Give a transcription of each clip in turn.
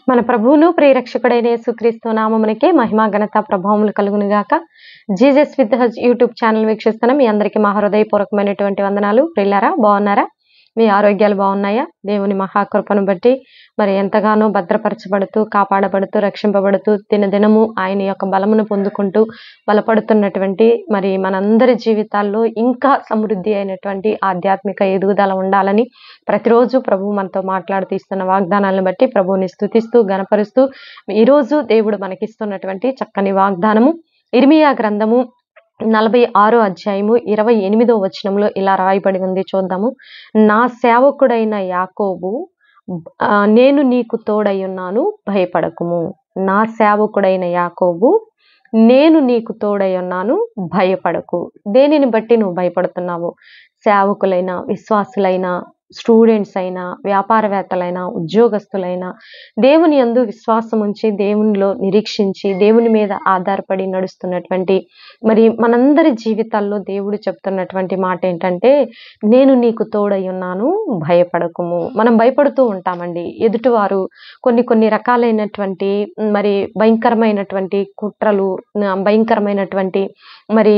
మన ప్రభువును ప్రియరక్షకుడైన యేసుక్రీస్తు నామమునకే మహిమ ఘనత ప్రభావములు కలుగును గాక. జీసస్ విత్ హజ్ యూట్యూబ్ ఛానల్ వీక్షిస్తున్న మీ అందరికీ మా హృదయపూర్వకమైనటువంటి వందనాలు. ప్రియులారా, బాగున్నారా? మీ ఆరోగ్యాలు బాగున్నాయా? దేవుని మహాకృపను బట్టి మరి ఎంతగానో భద్రపరచబడుతూ, కాపాడబడుతూ, రక్షింపబడుతూ దినదినము ఆయన యొక్క బలమును పొందుకుంటూ బలపడుతున్నటువంటి మరి మనందరి జీవితాల్లో ఇంకా సమృద్ధి అయినటువంటి ఆధ్యాత్మిక ఎదుగుదల ఉండాలని ప్రతిరోజు ప్రభువు మనతో మాట్లాడుతూ ఇస్తున్న వాగ్దానాలను బట్టి ప్రభువుని స్తుతిస్తూ గణపరుస్తూ ఈరోజు దేవుడు మనకిస్తున్నటువంటి చక్కని వాగ్దానము ఇర్మియా గ్రంథము 46వ అధ్యాయము 28వ వచనంలో ఇలా రాయబడి ఉంది. చూద్దాము. నా సేవకుడైన యాకోబు, నేను నీకు తోడయ్యున్నాను, భయపడకుము. నా సేవకుడైన యాకోబు, నేను నీకు తోడయ్యున్నాను, భయపడకు. దేనిని బట్టి నువ్వు భయపడుతున్నావు? సేవకులైన, విశ్వాసులైన, స్టూడెంట్స్ అయినా, వ్యాపారవేత్తలైనా, ఉద్యోగస్తులైనా దేవుని యందు విశ్వాసం ఉంచి, దేవునిలో నిరీక్షించి, దేవుని మీద ఆధారపడి నడుస్తున్నటువంటి మరి మనందరి జీవితాల్లో దేవుడు చెప్తున్నటువంటి మాట ఏంటంటే, నేను నీకు తోడై ఉన్నాను, భయపడకుము. మనం భయపడుతూ ఉంటామండి. ఎదుటివారు కొన్ని రకాలైనటువంటి మరి భయంకరమైనటువంటి కుట్రలు, భయంకరమైనటువంటి మరి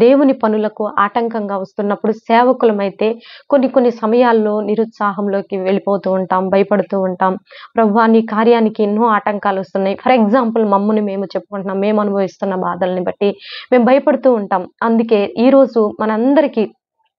దేవుని పనులకు ఆటంకంగా వస్తున్నప్పుడు సేవకులమైతే కొన్ని సమయాల్లో నిరుత్సాహంలోకి వెళ్ళిపోతూ ఉంటాం, భయపడుతూ ఉంటాం. ప్రభువా, నీ కార్యానికి ఎన్నో ఆటంకాలు వస్తున్నాయి. ఫర్ ఎగ్జాంపుల్ మమ్మల్ని మేము చెప్పుకుంటున్నాం, మేము అనుభవిస్తున్న బాధల్ని బట్టి మేము భయపడుతూ ఉంటాం. అందుకే ఈరోజు మనందరికీ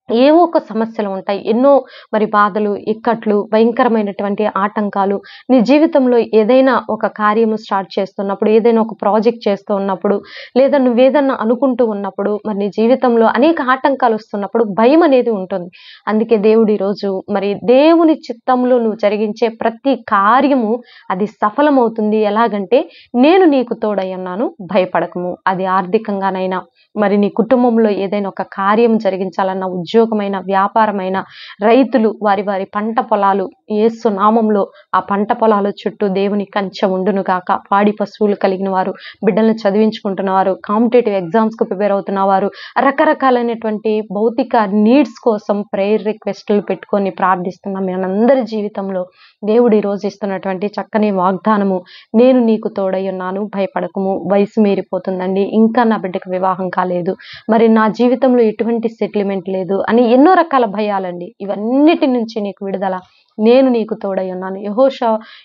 ఏవో ఒక సమస్యలు ఉంటాయి. ఎన్నో మరి బాధలు, ఇక్కట్లు, భయంకరమైనటువంటి ఆటంకాలు. నీ జీవితంలో ఏదైనా ఒక కార్యము స్టార్ట్ చేస్తున్నప్పుడు, ఏదైనా ఒక ప్రాజెక్ట్ చేస్తూ ఉన్నప్పుడు, లేదా నువ్వేదన్నా అనుకుంటూ ఉన్నప్పుడు, మరి నీ జీవితంలో అనేక ఆటంకాలు వస్తున్నప్పుడు భయం అనేది ఉంటుంది. అందుకే దేవుడు ఈరోజు మరి దేవుని చిత్తంలో నువ్వు జరిగించే ప్రతి కార్యము అది సఫలమవుతుంది. ఎలాగంటే, నేను నీకు తోడై ఉన్నాను, భయపడకము. అది ఆర్థికంగానైనా, మరి నీ కుటుంబంలో ఏదైనా ఒక కార్యం జరిగించాలన్న, ఉద్యోగమైన, వ్యాపారమైన, రైతులు వారి పంట పొలాలు యేసు నామంలో ఆ పంట పొలాల చుట్టూ దేవుని కంచె ఉండును గాక. పాడి పశువులు కలిగిన వారు, బిడ్డలను చదివించుకుంటున్నవారు, కాంపిటేటివ్ ఎగ్జామ్స్కు ప్రిపేర్ అవుతున్నవారు, రకరకాలైనటువంటి భౌతిక నీడ్స్ కోసం ప్రేయర్ రిక్వెస్ట్లు పెట్టుకొని ప్రార్థిస్తున్నాం. మనందరి జీవితంలో దేవుడు ఈరోజు ఇస్తున్నటువంటి చక్కని వాగ్దానము, నేను నీకు తోడై ఉన్నాను, భయపడకము. వయసు మీరిపోతుందండి, ఇంకా నా బిడ్డకు వివాహం కాలేదు, మరి నా జీవితంలో ఎటువంటి సెటిల్మెంట్ లేదు అని ఎన్నో రకాల భయాలండి. ఇవన్నిటి నుంచి నీకు విడుదల, నేను నీకు తోడై ఉన్నాను.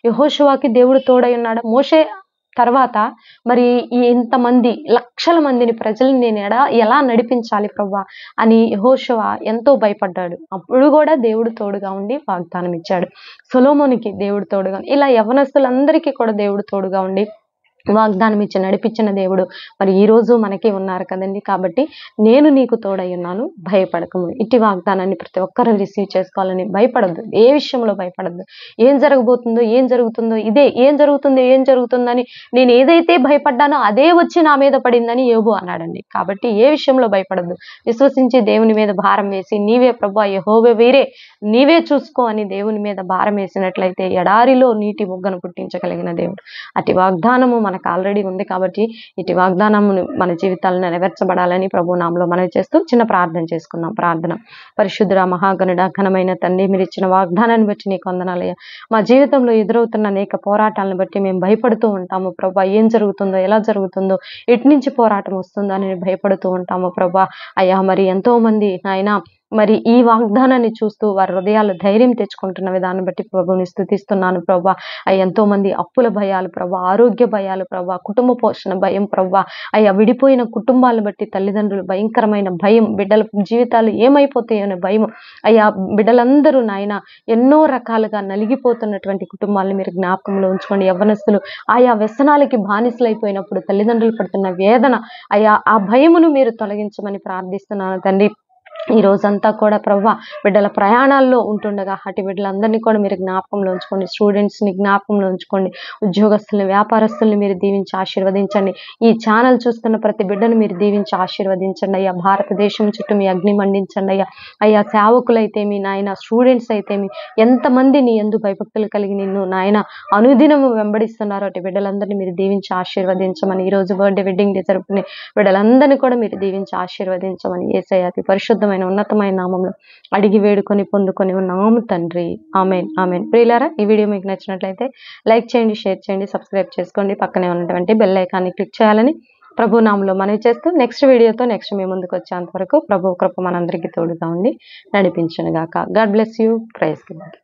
యెహోషువకి దేవుడు తోడై ఉన్నాడు. మోషే తర్వాత మరి ఇంతమంది లక్షల మందిని, ప్రజల్ని నేను ఎలా నడిపించాలి ప్రభువా అని యెహోషువ ఎంతో భయపడ్డాడు. అప్పుడు కూడా దేవుడు తోడుగా ఉండి వాగ్దానం ఇచ్చాడు. సొలొమోనుకి దేవుడు తోడుగా, ఇలా యవ్వనస్తులందరికీ కూడా దేవుడు తోడుగా ఉండి వాగ్దానం ఇచ్చి నడిపించిన దేవుడు మరి ఈ రోజు మనకి ఉన్నారు కదండి. కాబట్టి నేను నీకు తోడై ఉన్నాను, భయపడకము. ఇట్టి వాగ్దానాన్ని ప్రతి ఒక్కరూ రిసీవ్ చేసుకోవాలని. భయపడద్దు, ఏ విషయంలో భయపడద్దు. ఏం జరగబోతుందో, ఏం జరుగుతుందో, ఏం జరుగుతుందని నేను ఏదైతే భయపడ్డానో అదే వచ్చి నా మీద పడిందని యోబు అన్నాడండి. కాబట్టి ఏ విషయంలో భయపడద్దు. విశ్వసించి దేవుని మీద భారం వేసి, నీవే ప్రభువా, యెహోవా వీరే, నీవే చూసుకో అని దేవుని మీద భారం వేసినట్లయితే ఎడారిలో నీటి బొగ్గను పుట్టించగలిగిన దేవుడు. అటు వాగ్దానము మనకు ఆల్రెడీ ఉంది. కాబట్టి ఇటు వాగ్దానము మన జీవితాలను నెరవేర్చబడాలని ప్రభు నామములో మనవి చేస్తూ చిన్న ప్రార్థన చేసుకుందాం. ప్రార్థన. పరిశుద్ధుడ, మహాగణుడ, ఘనమైన తండ్రి, మీరు ఇచ్చిన వాగ్దానాన్ని బట్టి నీకు వందనాలయ్యా. మా జీవితంలో ఎదురవుతున్న అనేక పోరాటాలను బట్టి మేము భయపడుతూ ఉంటాము ప్రభా. ఏం జరుగుతుందో, ఎలా జరుగుతుందో, ఎటు నుంచి పోరాటం వస్తుందో అని భయపడుతూ ఉంటాము ప్రభా. అయ్యా, మరి ఎంతో మంది నాయనా మరి ఈ వాగ్దానాన్ని చూస్తూ వారి హృదయాలు ధైర్యం తెచ్చుకుంటున్న విధానం బట్టి ప్రభుని స్తుతిస్తున్నాను ప్రభా. ఎంతో మంది అప్పుల భయాలు ప్రభా, ఆరోగ్య భయాలు ప్రభా, కుటుంబ పోషణ భయం ప్రభా, అయ్యా విడిపోయిన కుటుంబాలను బట్టి తల్లిదండ్రులు భయంకరమైన భయం, బిడ్డల జీవితాలు ఏమైపోతాయనే భయం అయ్యా. బిడ్డలందరూ నాయన ఎన్నో రకాలుగా నలిగిపోతున్నటువంటి కుటుంబాలను మీరు జ్ఞాపకంలో ఉంచుకోండి. యవ్వనస్తులు ఆయా వ్యసనాలకి బానిసలైపోయినప్పుడు తల్లిదండ్రులు పడుతున్న వేదన అయ్యా, ఆ భయమును మీరు తొలగించమని ప్రార్థిస్తున్నాను తండ్రి. ఈ రోజంతా కూడా ప్రభువా బిడ్డల ప్రయాణాల్లో ఉంటుండగా అటు బిడ్డలందరినీ కూడా మీరు జ్ఞాపకంలో ఉంచుకోండి. స్టూడెంట్స్ని జ్ఞాపకంలో ఉంచుకోండి. ఉద్యోగస్తుల్ని, వ్యాపారస్తుల్ని మీరు దీవించి ఆశీర్వదించండి. ఈ ఛానల్ చూస్తున్న ప్రతి బిడ్డను మీరు దీవించి ఆశీర్వదించండి అయ్యా. భారతదేశం చుట్టూ మీ అగ్ని మండించండి అయ్యా. అయ్యా, సేవకులైతే మీ నాయన, స్టూడెంట్స్ అయితే మీ ఎంతమంది నీ యందు భయభక్తులు కలిగి నిన్ను నాయన అనుదినము వెంబడిస్తున్నారో అటు బిడ్డలందరినీ మీరు దీవించి ఆశీర్వదించమని, ఈరోజు బర్త్డే వెడ్డింగ్ డే జరుపుకునే బిడ్డలందరినీ కూడా మీరు దీవించి ఆశీర్వదించమని యేసయ్య అతి పరిశుద్ధమైన శ్రేష్టమైన ఉన్నతమైన నామంలో అడిగి వేడుకొని పొందుకొని ఉన్నాము తండ్రి. Amen amen. ప్రియులారా, ఈ వీడియో మీకు నచ్చినట్లయితే లైక్ చేయండి, షేర్ చేయండి, సబ్స్క్రైబ్ చేసుకోండి. పక్కనే ఉన్నటువంటి బెల్ ఐకాన్ని క్లిక్ చేయాలని ప్రభు నామంలో మనవి చేస్తూ నెక్స్ట్ వీడియోతో నెక్స్ట్ మీ ముందుకు వచ్చేంత వరకు ప్రభు కృప మనందరికీ తోడుగా ఉండి నడిపించును గాక. God bless you. Praise the lord.